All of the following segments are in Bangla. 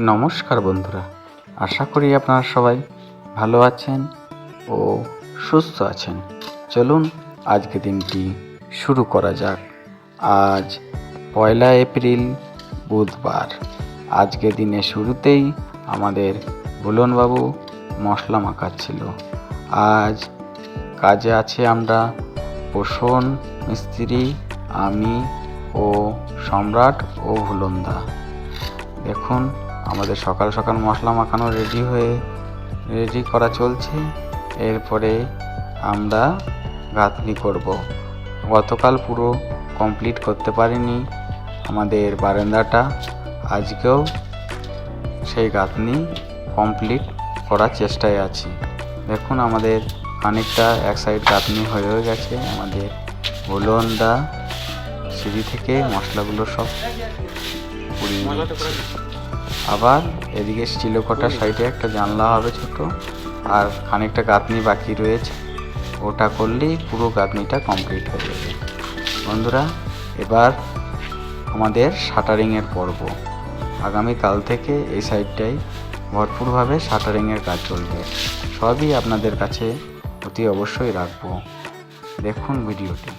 নমস্কার বন্ধুরা, আশা করি আপনারা সবাই ভালো আছেন ও সুস্থ আছেন। চলুন আজকে দিনটি শুরু করা যাক। আজ 1 এপ্রিল বুধবার। আজকে দিনের শুরুতেই আমাদের ভুলনবাবু মশলা মাখাচ্ছিল। আজ কাজে আছে আমরা পোষণ মিস্ত্রি, আমি ও সম্রাট ও ভুলনদা। দেখুন আমাদের সকাল সকাল মশলা মাখানো রেডি করা চলছে। এরপরে আমরা গাঁথনি করব। গতকাল পুরো কমপ্লিট করতে পারিনি আমাদের বারান্দাটা, আজকেও সেই গাঁথনি কমপ্লিট করার চেষ্টায় আছি। দেখুন আমাদের খানিকটা এক সাইড গাঁথনি হয়ে গেছে। আমাদের ভুলনদা সিঁড়ি থেকে মশলাগুলো সব পুড়িয়ে নিচ্ছে। আবার এদিকে স্টিলোকটার সাইডে একটা জানলা হবে ছোট, আর খানিকটা গাঁথনি বাকি রয়েছে। ওটা করলেই পুরো গাঁথনিটা কমপ্লিট হয়ে যাবে। বন্ধুরা, এবার আমাদের শাটারিংয়ের পর্ব। আগামীকাল থেকে এই সাইডটাই ভরপুরভাবে শাটারিংয়ের কাজ চলবে। সবই আপনাদের কাছে অতি অবশ্যই রাখবো। দেখুন ভিডিওটি।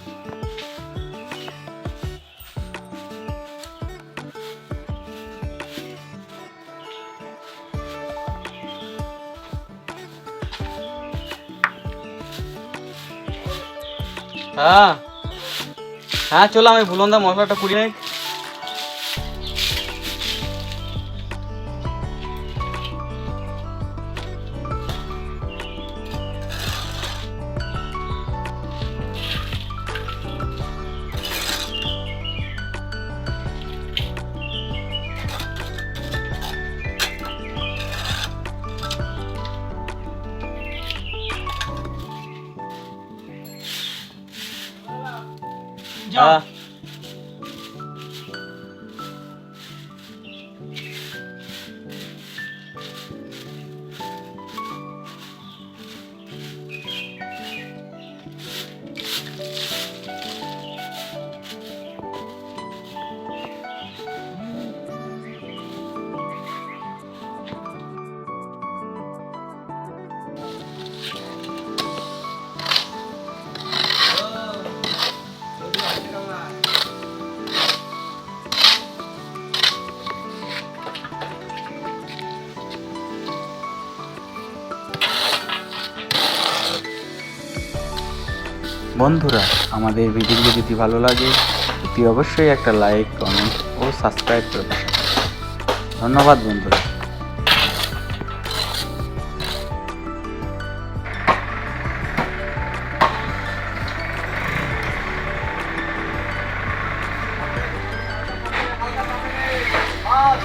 হ্যাঁ হ্যাঁ চলো, আমি ভুলনদা মশলাটা পুড়িয়ে নিই। হ্যাঁ বন্ধুরা, আমাদের ভিডিওগুলো যদি ভালো লাগে অতি অবশ্যই একটা লাইক, কমেন্ট ও সাবস্ক্রাইব করে দেবেন। ধন্যবাদ বন্ধুরা। বস